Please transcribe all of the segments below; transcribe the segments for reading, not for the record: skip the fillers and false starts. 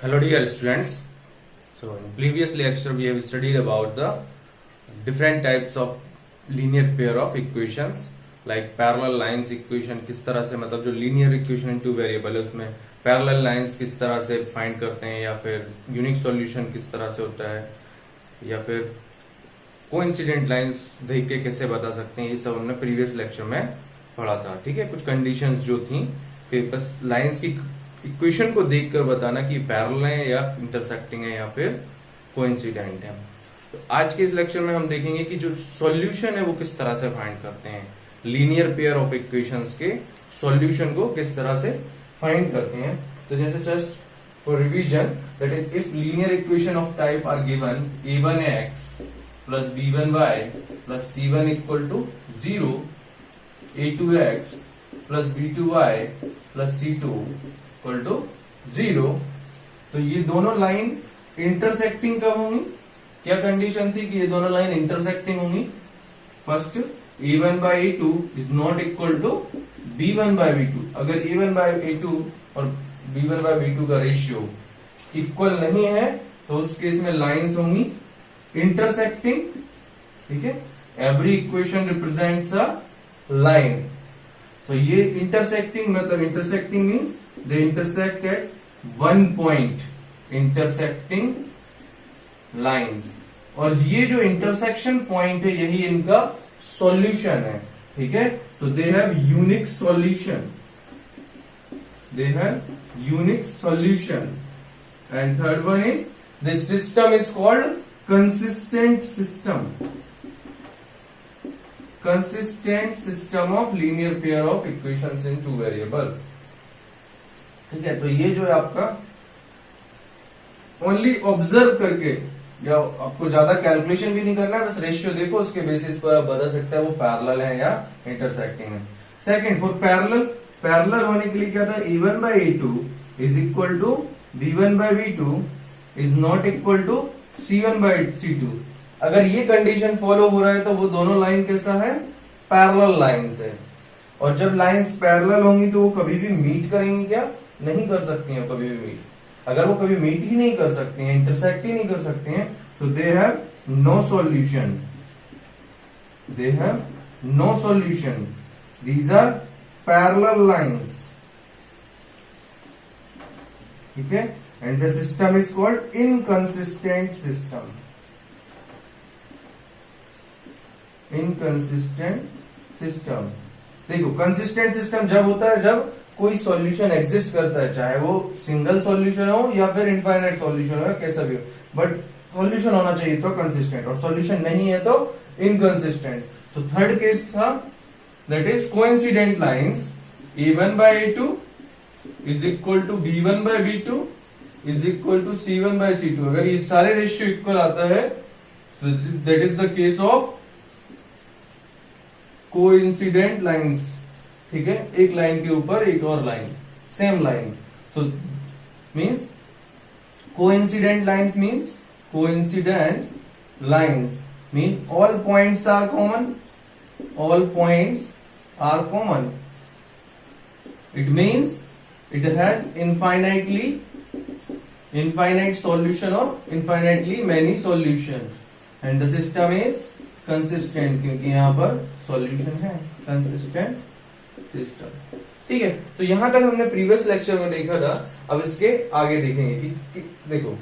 Hello dear students. So in previous lecture we have studied about the different types of linear pair of equations like parallel lines equation किस तरह से मतलब जो linear equation in two variable है उसमें parallel lines किस तरह से find करते हैं या फिर unique solution किस तरह से होता है या फिर कोइंसिडेंट लाइंस देख के कैसे बता सकते हैं, ये सब हमने प्रीवियस लेक्चर में पढ़ा था. ठीक है, कुछ कंडीशंस जो थी कि बस लाइंस की इक्वेशन को देखकर बताना कि पैरेलल है या इंटरसेक्टिंग है या फिर कोइंसिडेंट है. तो आज के इस लेक्चर में हम देखेंगे कि जो सॉल्यूशन है वो किस तरह से फाइंड करते हैं, लीनियर पेयर ऑफ इक्वेशंस के सॉल्यूशन को किस तरह से फाइंड करते हैं. तो जैसे just for revision, that is if linear equation of type are given a1x plus b1y plus c1 equal to 0, a2x plus b2y plus c2 equal to 0. तो ये दोनों लाइन इंटरसेक्टिंग कब होंगी? क्या कंडीशन थी कि ये दोनों लाइन इंटरसेक्टिंग होंगी? First, a1 by a2 is not equal to b1 by b2. अगर a1 by a2 और b1 by b2 का रेशियो इक्वल नहीं है तो उस केस में लाइंस होंगी इंटरसेक्टिंग. ठीक है, every equation represents a line. So ये इंटरसेक्टिंग मतलब intersecting means they intersect at one point, intersecting lines. और ये जो इंटरसेक्शन पॉइंट है यही इनका सॉल्यूशन है. ठीक है, तो they have unique solution, they have unique solution. And third one is this system is called consistent system, consistent system of linear pair of equations in two variable. ठीक है, तो ये जो है आपका ओनली ऑब्जर्व करके या आपको ज्यादा कैलकुलेशन भी नहीं करना है, बस रेशियो देखो उसके बेसिस पर आप बता सकते हैं वो पैरेलल है या इंटरसेक्टिंग है. सेकंड, फॉर पैरेलल, पैरेलल होने के लिए क्या था? a1 by a2 is equal to b1 by b2 is not equal to C1 by C2. अगर ये कंडीशन फॉलो हो रहा है तो वो दोनों लाइन कैसा है? पैरेलल लाइंस है. और जब लाइंस पैरेलल होंगी तो वो कभी भी मीट करेंगी क्या? नहीं कर सकती हैं कभी भी मीट. अगर वो कभी मीट ही नहीं कर सकती हैं, इंटरसेक्ट ही नहीं कर सकते हैं, तो they have no solution, they have no solution. These are parallel lines. ठीक है, and the system is called inconsistent system. Inconsistent system. देखो, कंसिस्टेंट सिस्टम जब होता है जब कोई सॉल्यूशन एग्जिस्ट करता है, चाहे वो सिंगल सॉल्यूशन हो या फिर इनफाइनाइट सॉल्यूशन हो, कैसा भी हो, बट सॉल्यूशन होना चाहिए तो कंसिस्टेंट, और सॉल्यूशन नहीं है तो इनकंसिस्टेंट. तो थर्ड केस था that is coincident lines a1 by a2 is equal to b1 by b2 is equal to C1 by C2. अगर ये सारे रेशियो इक्वल आता है तो that is the case of coincident lines. ठीक है, एक लाइन के ऊपर एक और line, same line. So means coincident lines means coincident lines mean all points are common, all points are common. It means it has infinite solution or infinitely many solution and the system is consistent क्योंकि यहां पर solution है, consistent system. ठीक है, तो यहां तक हमने प्रीवियस लेक्चर में देखा था. अब इसके आगे देखेंगे कि देखो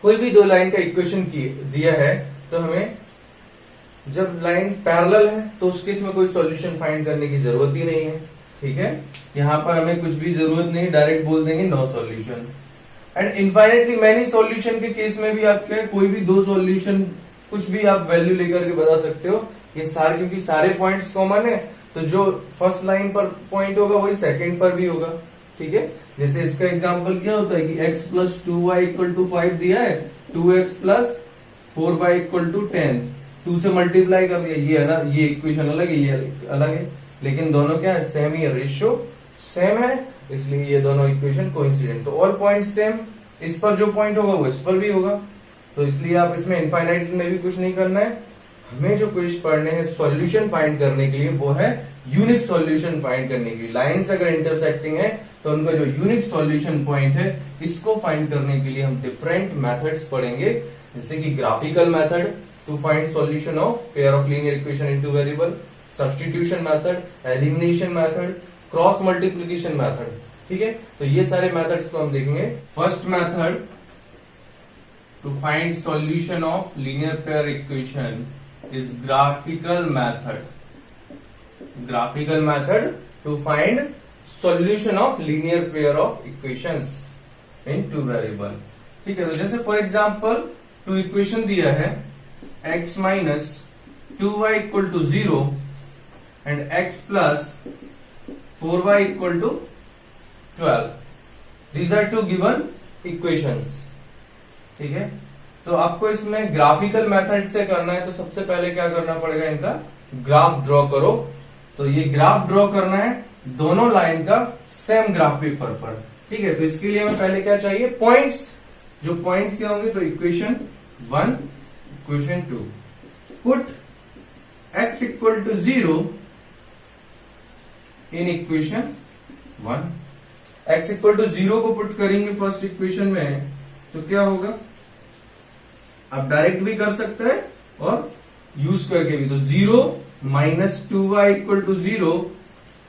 कोई भी दो लाइन का इक्वेशन दिया है तो हमें जब लाइन पैरेलल है तो उस केस में कोई सॉल्यूशन फाइंड करने की जरूरत ही नहीं है. ठीक है, यहां पर हमें कुछ भी जरूरत नहीं, डायरेक्ट बोल देंगे no solution. And infinitely many solution के केस में भी आपके कोई भी दो सॉल्यूशन कुछ भी आप वैल्यू लेकर के बता सकते हो. ये सारे क्योंकि सारे पॉइंट्स कॉमन है तो जो फर्स्ट लाइन पर पॉइंट होगा वही सेकंड पर भी होगा. ठीक है, जैसे इसका एग्जांपल क्या होता है कि x plus 2y equal to 5 दिया है, 2x plus 4y equal to 10, 2 से मल्टीप्लाई कर दिया. ये है ना, ये इक्वेशन अलग है, ये अलग है, लेकिन दोनों क्या है? सेम ही है, रेशियो सेम है, इसलिए ये दोनों इक्वेशन कोइंसिडेंट. तो ऑल पॉइंट सेम, इस पर जो पॉइंट होगा वो इस पर भी होगा. तो इसलिए आप इसमें इनफाइनाइट में भी कुछ नहीं करना है. हमें जो क्वेश्चन पढ़ने हैं सॉल्यूशन फाइंड करने के लिए वो है यूनिक सॉल्यूशन फाइंड करने के लिए। लाइंस अगर इंटरसेक्टिंग है तो उनका जो यूनिक सॉल्यूशन पॉइंट है इसको फाइंड करने के लिए हम डिफरेंट मेथड्स पढ़ेंगे, जैसे कि graphical method to find solution of pair of linear equation in two variable, substitution method, elimination method, cross multiplication method. ठीक है, तो ये सारे मेथड्स को हम देखेंगे। First method to find solution of linear pair equation is graphical method. Graphical method to find solution of linear pair of equations in two variable. ठीक है, तो जैसे फॉर एग्जांपल टू इक्वेशन दिया है x minus 2y equal to 0 and x plus 4y equal to 12। These are two given equations. ठीक है, तो आपको इसमें ग्राफिकल मेथड से करना है, तो सबसे पहले क्या करना पड़ेगा, इनका ग्राफ ड्रॉ करो। तो ये ग्राफ ड्रॉ करना है दोनों लाइन का सेम ग्राफ पेपर पर। ठीक है, तो इसके लिए हमें पहले क्या चाहिए, पॉइंट्स। जो पॉइंट्स क्या होंगे, तो equation 1, equation 2, put x equal to 0 in equation 1। x equal to 0 को पुट करेंगे फर्स्ट इक्वेशन में, तो क्या होगा, आप डायरेक्ट भी कर सकते हैं और यूज करके भी। तो 0 माइनस 2y इक्वल टू 0।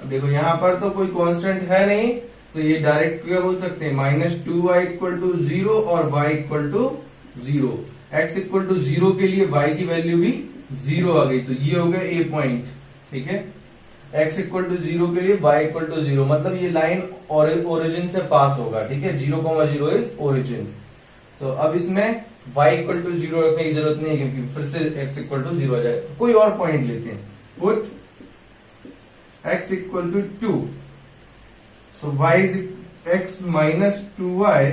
अब देखो यहां पर तो कोई कांस्टेंट है नहीं, तो ये डायरेक्ट क्या बोल सकते हैं, माइनस 2y इक्वल टू 0 और y equal to 0। x equal to 0 के लिए y की वैल्यू भी 0 आ गई, तो ये हो गया a पॉइंट। ठीक है, x इक्वल टू 0 के लिए y इक्वल टू 0, मतलब ये लाइन ओरिजिन से पास होगा। ठीक है, 0,0 इज ओरिजिन। तो अब इसमें y इक्वल टू 0 रखने की जरूरत नहीं है, क्योंकि फिर से x इक्वल टू 0 आ जाए। तो कोई और पॉइंट लेते हैं, put x equal to 2। So y is x minus 2y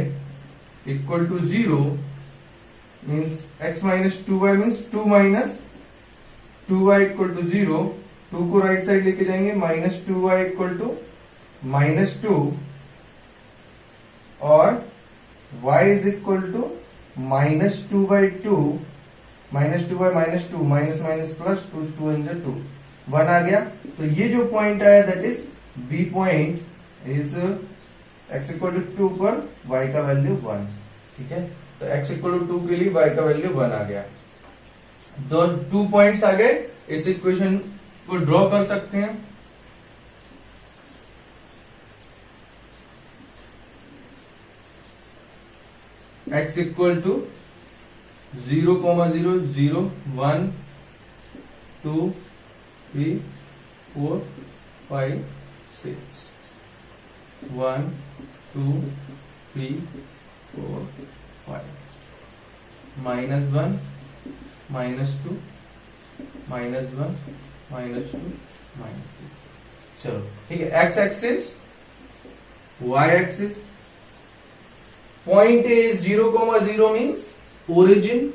equal to 0 means x minus 2y means 2 minus 2y equal to 0। 2 को राइट साइड लेके जाएंगे, minus 2y equal to minus 2 और y is equal to minus 2/2, minus 2 by minus 2, minus minus plus 2 in the 2, 1 आ गया। तो ये जो point आया that is B point is x equal to 2 पर y का वैल्यू 1। ठीक है, तो x इक्वल टू 2 के लिए y का वैल्यू 1 आ गया। दो 2 पॉइंट्स आ गए, इस इक्वेशन को ड्रॉ कर सकते हैं। x equal to 0,0, 0, 1, 2, 3, 4, 5, 6, 1, 2, 3, 4, 5, minus 1, minus 2, minus 1, minus 2, minus 2। चलो ठीक है, x axis, y axis, point A 0,0 means origin,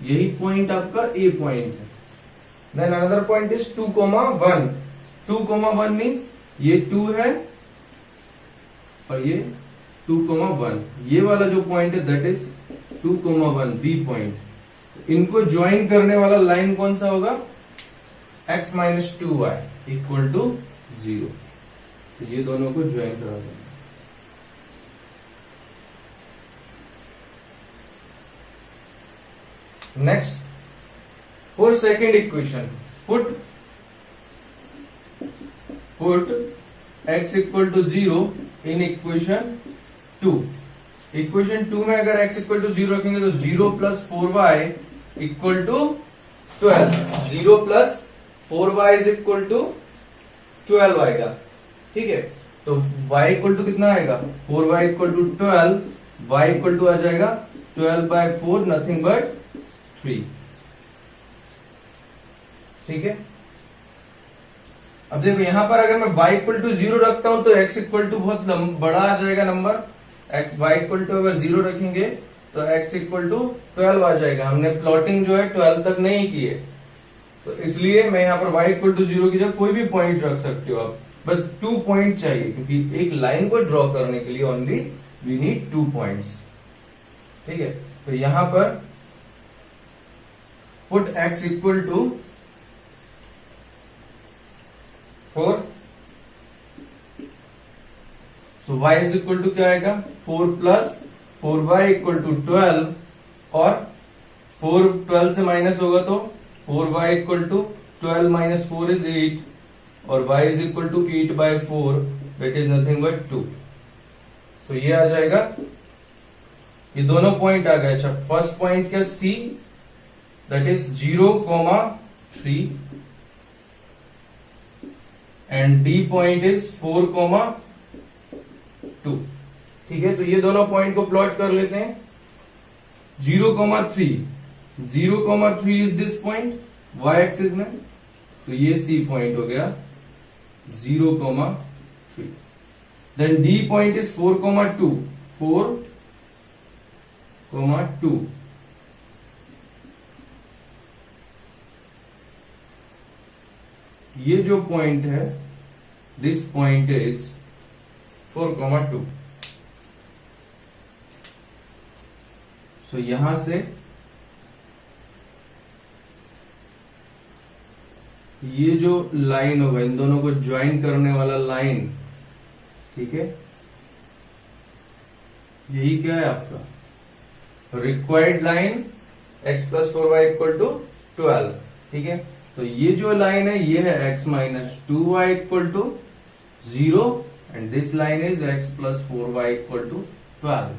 यही पॉइंट आपका ए पॉइंट है। Then another point is 2,1। 2,1 means ये 2 है और ये 2,1, ये वाला जो पॉइंट है दैट इज 2,1 बी पॉइंट। इनको ज्वाइन करने वाला लाइन कौन सा होगा, x minus 2y equal to 0। तो ये दोनों को ज्वाइन करा देंगे। Next, for second equation, put x equal to 0 in equation 2। Equation 2 में अगर x इक्वल टू 0 रखेंगे तो 0 plus 4y equal to 12। 0 plus 4y is equal to 12 आएगा। ठीक है, तो y इक्वल टू कितना आएगा, 4y equal to 12, y equal to आ जाएगा 12/4, नथिंग बट 3। ठीक है, अब देखो यहां पर अगर मैं y इक्वल टू 0 रखता हूं तो x इक्वल टू बहुत बड़ा आ जाएगा नंबर। y इक्वल टू अगर 0 रखेंगे तो x इक्वल टू 12 आ जाएगा। हमने प्लॉटिंग जो है 12 तक नहीं की है, तो इसलिए मैं यहां पर y इक्वल टू 0 की जगह कोई भी पॉइंट रख सकते हो आप, बस 2 पॉइंट चाहिए, क्योंकि एक लाइन को ड्रॉ करने के लिए ओनली वी नीड 2 पॉइंट्स। ठीक है, तो यहां पर put x equal to 4, so y is equal to क्या आएगा 4 प्लस 4y इक्वल टू 12, और 4 12 से माइनस होगा तो 4y equal to 12 minus 4 is 8, और y is equal to 8 by 4 that is nothing but 2। तो ये आ जाएगा, ये दोनों पॉइंट आ गए। अच्छा, फर्स्ट पॉइंट क्या C, that is 0,3 and D point is 4,2। ठीक है, तो ये दोनों पॉइंट को प्लॉट कर लेते हैं। 0,3 is this point y axis में, तो ये C पॉइंट हो गया 0,3। देन D पॉइंट इज 4,2 ये जो पॉइंट है, दिस पॉइंट इज 4,2। सो यहां से ये जो लाइन होगा, इन दोनों को ज्वाइन करने वाला लाइन, ठीक है, यही क्या है आपका required line x plus 4y equal to 12। ठीक है, तो ये जो लाइन है ये है x minus 2y equal to 0 and this line is x plus 4y equal to 12।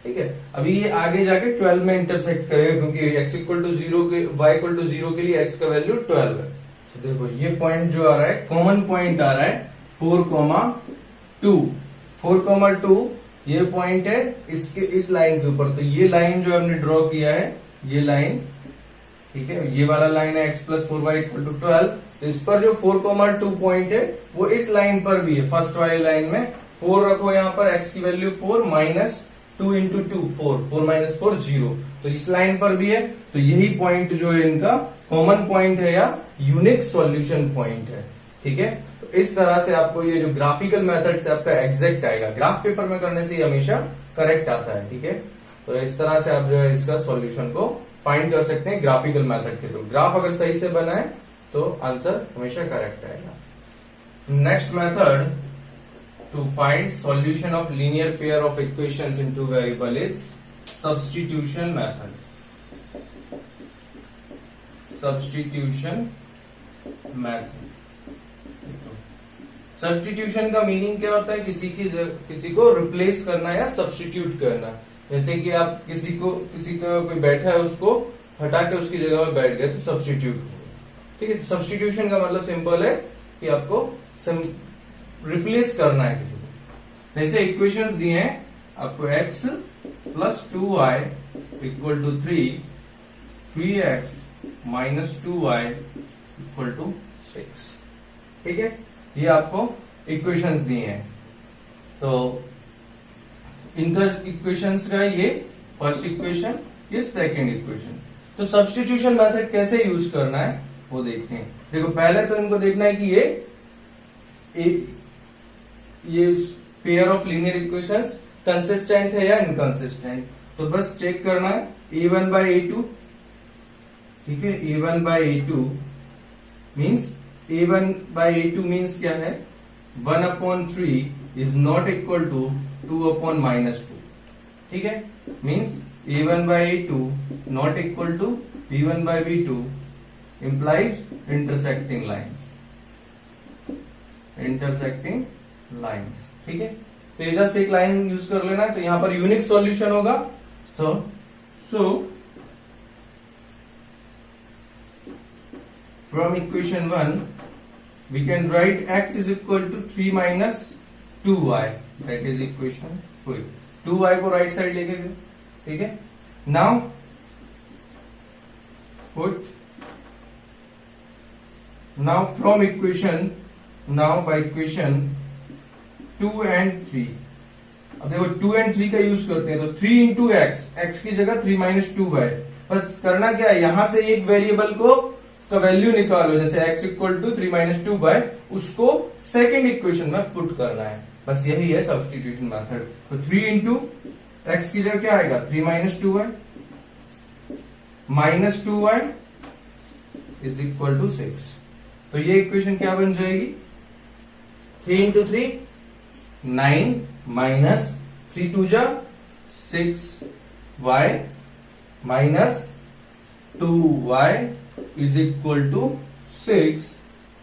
ठीक है, अभी ये आगे जाके 12 में इंटरसेक्ट करेगा, क्योंकि x इक्वल टू 0 के y इक्वल टू 0 के लिए x का वैल्यू 12 है। तो देखो ये पॉइंट जो आ रहा है, कॉमन पॉइंट आ रहा है 4,2 ये पॉइंट है इसके इस लाइन के ऊपर। तो ये लाइन जो हमने ड्रॉ किया है, ये लाइन, ठीक है, ये वाला लाइन है x plus 4y equal to 12। तो इस पर जो 4,2 पॉइंट है वो इस लाइन पर भी है, फर्स्ट वाली लाइन में। 4 रखो यहाँ पर, x की वैल्यू 4 माइनस 2 इंटू 2 4 माइनस 4 0, तो इस लाइन पर भी है। तो यही पॉइंट जो है इनका कॉमन पॉइंट है या यूनिक सॉल्यूशन पॉइंट है। ठीक है, तो इस तरह से आपको ये जो ग्राफिकल मेथड से आपका एग्जैक्ट आएगा, ग्राफ पेपर में करने से ये हमेशा करेक्ट आता है। ठीक है, तो इस तरह से आप जो है इसका सॉल्यूशन को फाइंड कर सकते हैं ग्राफिकल मेथड के थ्रू। ग्राफ अगर सही से बना है तो आंसर हमेशा करेक्ट आएगा। Next method to find solution of linear pair of equations in two variable is substitution method. Substitution method, substitution का मीनिंग क्या होता है? किसी को रिप्लेस करना या सब्स्टिट्यूट करना। जैसे कि आप किसी का कोई बैठा है, उसको हटा के उसकी जगह में बैठ गए तो सब्स्टिट्यूट हो गया। ठीक है, तो सब्स्टिट्यूशन का मतलब सिंपल है कि आपको रिप्लेस करना है किसी को। जैसे इक्वेशंस दिए हैं आपको, x plus 2y equal to 3x minus 2y equal to 6। ठीक है, ये आपको इक्वेशंस दिए हैं। तो इनका इक्वेशंस का ये फर्स्ट इक्वेशन, ये सेकंड इक्वेशन। तो सब्स्टिट्यूशन मेथड कैसे यूज करना है वो देखते हैं। देखो, पहले तो इनको देखना है कि ये pair of linear equations consistent है या इनकंसिस्टेंट। तो बस चेक करना है a1 by a2। ठीक है, a1 by a2 मीन्स क्या है? 1/3 इज नॉट इक्वल टू 2/-2। ठीक है, means a1 by a2 not equal to b1 by b2 implies intersecting lines। ठीक है, तो ये जस्ट एक लाइन यूज कर लेना है। तो यहां पर यूनिक सॉल्यूशन होगा। तो from equation 1 we can write x is equal to 3 minus 2y, that is equation 2। 2y को राइट साइड लेके गए। ठीक है, now from equation, by equation 2 and 3। अब देखो 2 and 3 का यूज करते हैं। तो 3 इंटू x की जगह 3 minus 2y। बस करना क्या है, यहां से एक वेरिएबल का वैल्यू निकालो। जैसे x equal to 3 minus 2y, उसको सेकेंड इक्वेशन में पुट करना है। बस यही है सब्स्टिट्यूशन मेथड। तो 3 इंटू x की जगह क्या आएगा? 3 minus 2y minus 2y is equal to 6। तो ये इक्वेशन क्या बन जाएगी? 3 इंटू 3 9 माइनस 3 2 जा 6y minus 2y is equal to 6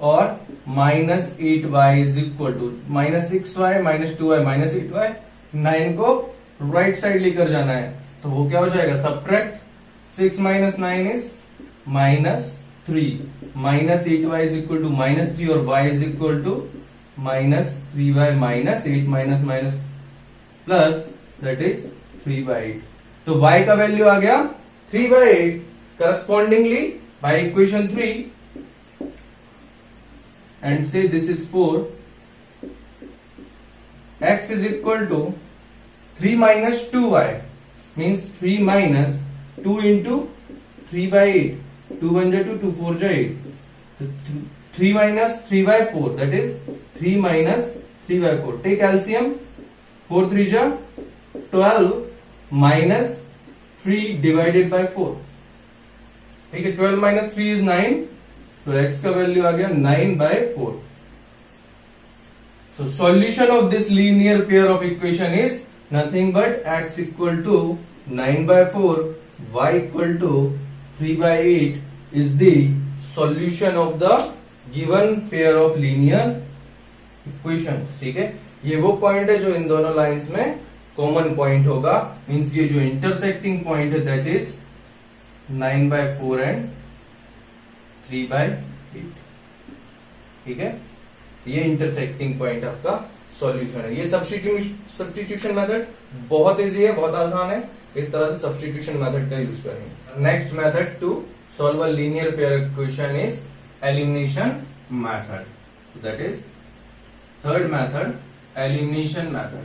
और minus 8y is equal to minus 6y minus 2y minus 8y 9 को राइट साइड लेकर जाना है, तो वो क्या हो जाएगा, subtract 6 minus 9 is minus 3 minus 8y is equal to minus 3 और y is equal to minus 3y minus 8 minus minus plus that is 3/8। तो y का वैल्यू आ गया 3/8। Correspondingly by equation 3 and say this is 4, x is equal to 3 minus 2y means 3 minus 2 into 3/8, 2 1 ja 2, 2 4 ja 8, so 3 minus 3/4 that is 3 minus 3/4, take LCM, 4 3 ja 12 minus 3 divided by 4, ठीक है, 12 minus 3 is 9, तो x का value आ गया 9/4। So solution of this linear pair of equation is nothing but x equal to 9/4, y equal to 3/8 is the solution of the given pair of linear equations। ठीक है, ये वो point है जो इन दोनों लाइंस में कॉमन पॉइंट होगा, means ये जो इंटरसेक्टिंग पॉइंट है दैट इज 9/4 एंड 3/8। ठीक है, ये इंटरसेक्टिंग पॉइंट आपका सॉल्यूशन है। ये सब्स्टिट्यूशन मेथड बहुत इजी है, बहुत आसान है, इस तरह से सब्स्टिट्यूशन मेथड का यूज करेंगे। Next method to solve a linear pair equation is elimination method, that is third method, elimination method.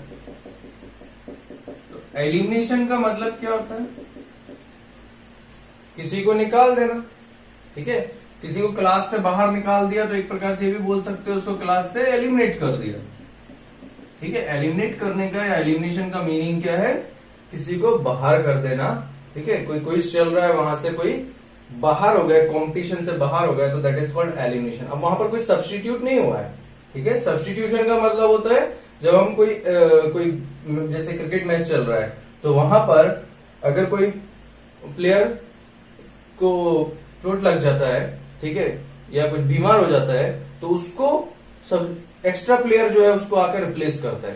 तो एलिमिनेशन का मतलब क्या होता है, किसी को निकाल देना। ठीक है, किसी को क्लास से बाहर निकाल दिया तो एक प्रकार से ये भी बोल सकते हो उसको क्लास से एलिमिनेट कर दिया। ठीक है, एलिमिनेट करने का या एलिमिनेशन का मीनिंग क्या है, किसी को बाहर कर देना। ठीक है, कोई क्विज चल रहा है, वहां से कोई बाहर हो गया, कंपटीशन से बाहर हो गया, तो दैट इज कॉल्ड एलिमिनेशन। अब वहां पर कोई सब्स्टिट्यूट नहीं हुआ है। ठीक है, सब्स्टिट्यूशन का मतलब होता है जब हम कोई जैसे क्रिकेट मैच चल रहा है तो वहां पर अगर कोई प्लेयर को चोट लग जाता है, ठीक है, या कुछ बीमार हो जाता है, तो उसको सब एक्स्ट्रा प्लेयर जो है उसको आकर रिप्लेस करता है।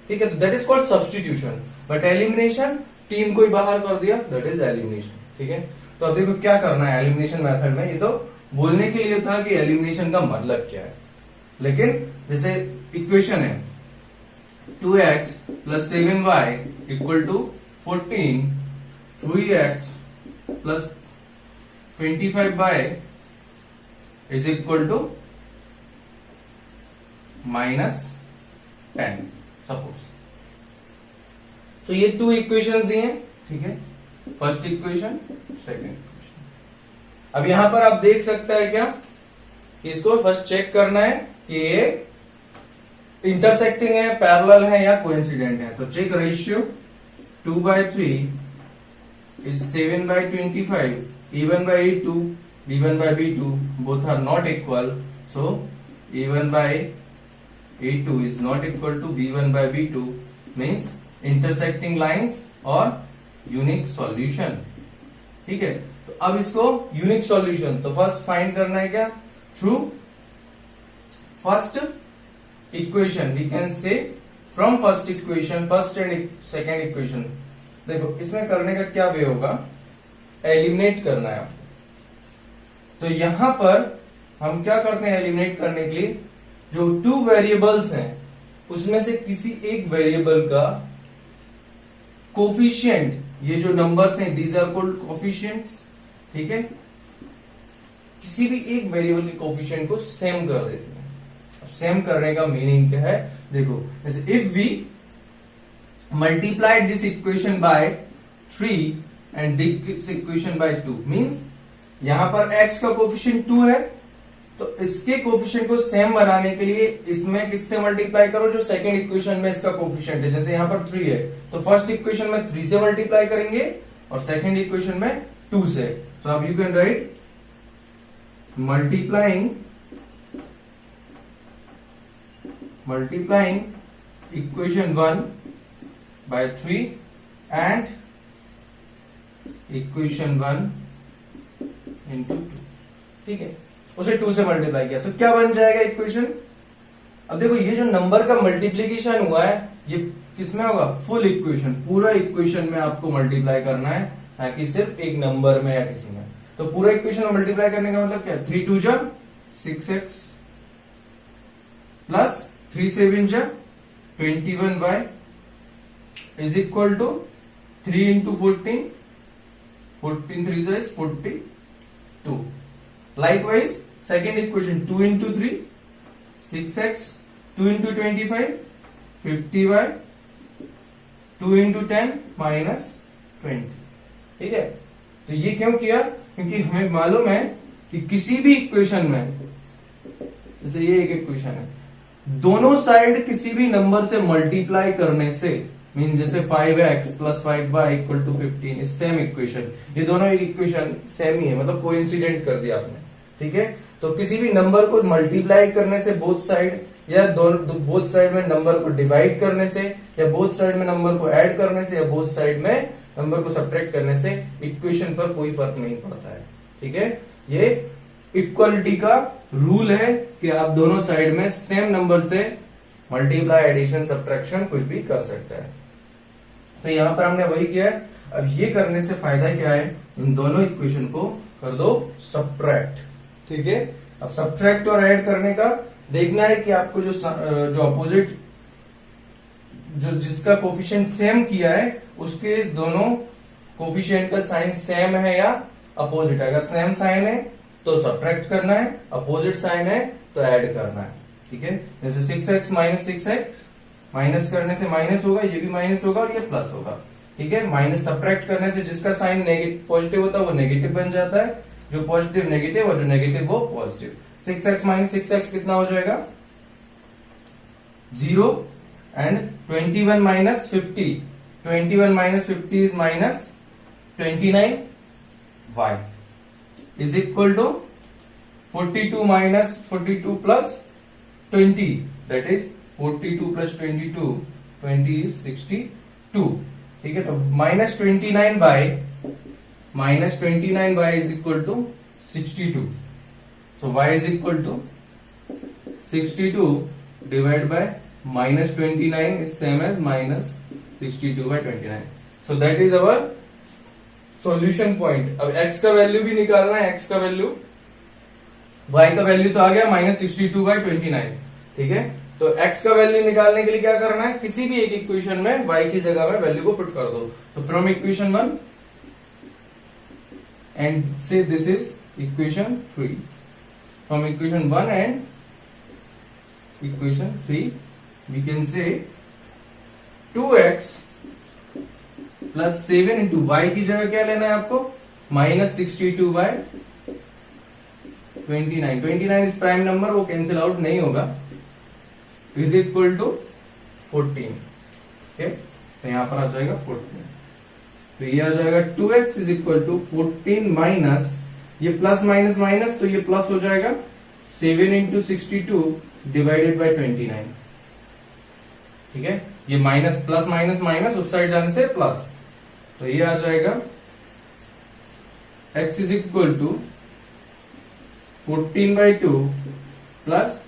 ठीक है, तो that is called substitution. But elimination, team को ही बाहर कर दिया, दैट इज एलिमिनेशन। ठीक है, तो अब देखो क्या करना है एलिमिनेशन मेथड में। ये तो बोलने के लिए था कि एलिमिनेशन का मतलब क्या है, लेकिन जैसे इक्वेशन है 2x plus 7y equal to 14, 3x plus 25y is equal to -10 suppose. तो ये 2 इक्वेशंस दिए हैं। ठीक है, फर्स्ट इक्वेशन, सेकंड इक्वेशन। अब यहां पर आप देख सकते हैं क्या कि इसको फर्स्ट चेक करना है कि ये इंटरसेक्टिंग है, पैरेलल है या कोइंसिडेंट है। तो check ratio 2/3 is 7/25, a1/a2, b1/b2 both are not equal, so a1/a2 is not equal to b1/b2 means intersecting lines और यूनिक सॉल्यूशन। ठीक है, तो अब इसको यूनिक सॉल्यूशन तो फर्स्ट फाइंड करना है क्या, through first equation we can say from first equation, first and second equation. देखो इसमें करने का क्या वे होगा, एलिमिनेट करना है आपको। तो यहां पर हम क्या करते हैं एलिमिनेट करने के लिए, जो 2 वेरिएबल्स हैं उसमें से किसी एक वेरिएबल का कोफिशिएंट, ये जो नंबर्स हैं दीज आर कॉल्ड कोफिशिएंट्स। ठीक है, किसी भी एक वेरिएबल के कोफिशिएंट को सेम कर देते हैं। सेम करने का मीनिंग क्या है, देखो जैसे if we multiply this equation by 3 and this equation by 2 means यहां पर x का कोफिशिएंट 2 है, तो इसके कोफिशिएंट को सेम बनाने के लिए इसमें किससे मल्टीप्लाई करो, जो सेकंड इक्वेशन में इसका कोफिशिएंट है। जैसे यहां पर 3 है तो फर्स्ट इक्वेशन में 3 से मल्टीप्लाई करेंगे और सेकंड इक्वेशन में 2 से। तो अब you can write multiplying equation 1 by 3 and equation 1 into 2, ठीक है, उसे 2 से मल्टीप्लाई किया तो क्या बन जाएगा इक्वेशन। अब देखो ये जो नंबर का मल्टीप्लीकेशन हुआ है ये किसमें होगा, फुल इक्वेशन, पूरा इक्वेशन में आपको मल्टीप्लाई करना है, ना कि सिर्फ एक नंबर में या किसी में। तो पूरा इक्वेशन में मल्टीप्लाई करने का मतलब क्या है, 3 2 जा 6x प्लस 3 7 जा 21y is equal to 3 into 14, 14 3 जा is 42। Likewise second equation 2 into 3 6x, 2 into 25 50y, 2 into 10 minus 20, ठीक है। तो ये क्यों किया, क्योंकि हमें मालूम है कि किसी भी इक्वेशन में, जैसे ये एक इक्वेशन है, दोनों साइड किसी भी नंबर से मल्टीप्लाई करने से, मीन जैसे 5x plus 5y equal to 15 is same equation, ये दोनों एक इक्वेशन सेम ही है, मतलब कोइंसिडेंट कर दिया आपने, ठीक है। तो किसी भी नंबर को मल्टीप्लाई करने से बोथ साइड, या बोथ साइड में नंबर को डिवाइड करने से, या बोथ साइड में नंबर को ऐड करने से, या बोथ साइड में नंबर को सब्ट्रैक्ट करने से इक्वेशन पर कोई फर्क नहीं पड़ता है, ठीक है। ये इक्वलिटी का रूल है कि आप दोनों साइड में सेम नंबर से मल्टीप्लाई, एडिशन, सब्ट्रैक्शन कुछ भी कर सकते हैं। तो यहां पर हमने वही किया है। अब ये करने से फायदा क्या है, इन दोनों इक्वेशन को कर दो सब्ट्रैक्ट, ठीक है। अब सब्ट्रैक्ट और ऐड करने का देखना है कि आपको जो अपोजिट, जो जिसका कोफिशिएंट सेम किया है उसके दोनों कोफिशिएंट का साइन सेम है या अपोजिट है। अगर सेम साइन है तो सब्ट्रैक्ट करना है, अपोजिट साइन है तो ऐड करना है, ठीक है। जैसे 6x माइनस 6x, माइनस करने से माइनस होगा, ये भी माइनस होगा और ये प्लस होगा, ठीक है। माइनस सब्ट्रैक्ट करने से जिसका साइन पॉजिटिव होता है वो नेगेटिव बन जाता है, जो पॉजिटिव नेगेटिव और जो नेगेटिव वो पॉजिटिव। 6x माइनस 6x कितना हो जाएगा, 0, and 21 minus 50, 21 minus 50 is minus 29y is equal to 42 minus 42 plus 20, that is 42 plus 22, 20 is 62, ठीक है। तो minus 29y is equal to 62, so y is equal to 62 divided by minus 29 is same as minus 62 by 29. So that is our solution point. अब x का value भी निकालना है, x का value, y का वैल्यू तो आ गया माइनस 62 by 29, ठीक है। तो x का वैल्यू निकालने के लिए क्या करना है, किसी भी एक इक्वेशन में y की जगह में वैल्यू को पुट कर दो। तो from equation 1 and say this is equation 3, from equation 1 and equation 3 we can say 2x plus 7 into y की जगह क्या लेना है आपको, minus 62 by 29, 29 is prime number, वो कैंसिल आउट नहीं होगा, इज इक्वल टू 14, ठीक, तो यहां पर आ जाएगा 14। तो ये आ जाएगा 2x is equal to 14 minus, ये प्लस माइनस माइनस तो ये प्लस हो जाएगा 7 इंटू 62 डिवाइडेड बाई 29, ठीक है। ये माइनस प्लस माइनस माइनस उस साइड जाने से प्लस, तो ये आ जाएगा x is equal to 14/2 plus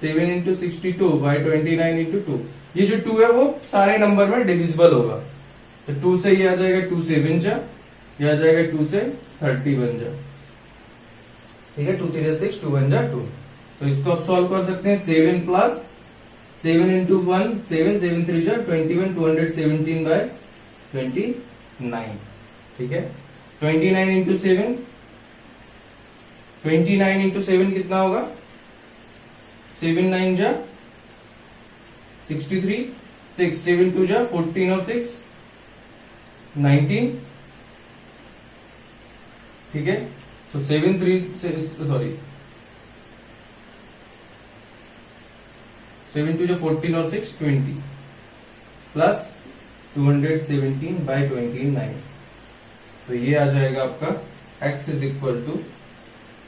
7 into 62 by 29 into 2। ये जो 2 है वो सारे नंबर में डिविजिबल होगा, तो 2 से ये आ जाएगा 2 7 जा, ये आ जाएगा 2 से 30 बन जा, ठीक है। 2 3 जा 6, 2 1 जा 2। तो इसको आप सॉल्व कर सकते हैं, 7 प्लस 7 इंटू 1 7, 7 3 जा 21, 217 बाय 29, ठीक है। 29 इंटू 7, 29 इंटू 7 कितना होगा, 7 9 जा 63, 6 7 2 जा 14 और 6 19, ठीक है। सो 7 3 सॉरी 7 2 जा 14 और 6 20 प्लस 217 बाई 29। तो ये आ जाएगा आपका x is equal to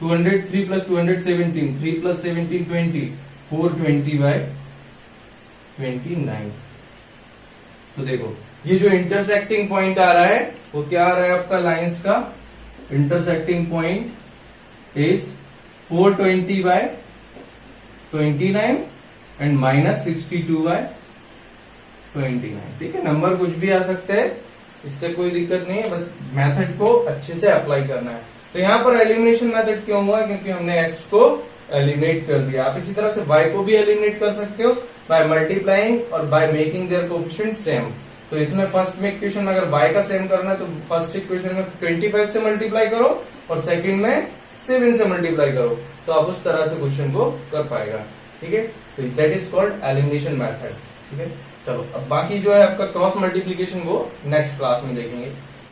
203 plus 217, 3 plus 17 20, 420 by 29। तो देखो ये जो इंटरसेक्टिंग पॉइंट आ रहा है वो क्या आ रहा है आपका लाइंस का, intersecting point is 420 by 29 and minus 62 by 29। ठीक है, नंबर कुछ भी आ सकते हैं, इससे कोई दिक्कत नहीं है, बस मेथड को अच्छे से अप्लाई करना है। तो यहाँ पर एलिमिनेशन मेथड क्यों हुआ, क्योंकि हमने x को एलिमिनेट कर दिया। आप इसी तरह से y को भी एलिमिनेट कर सकते हो बाय मल्टीप्लाइंग और by making their coefficient same. तो इसमें फर्स्ट में इक्वेशन में अगर y का सेम करना है तो फर्स्ट इक्वेशन में 25 से मल्टीप्लाई करो और सेकंड में 7 से मल्टीप्लाई करो, तो आप उस तरह से क्वेश्चन को कर पाएगा। ठीक है, तो that is called elimination method. ठीक है, चलो अब बाकी जो है आपका क्रॉस मल्टीप्लीकेशन वो नेक्स्ट क्लास में देखेंगे।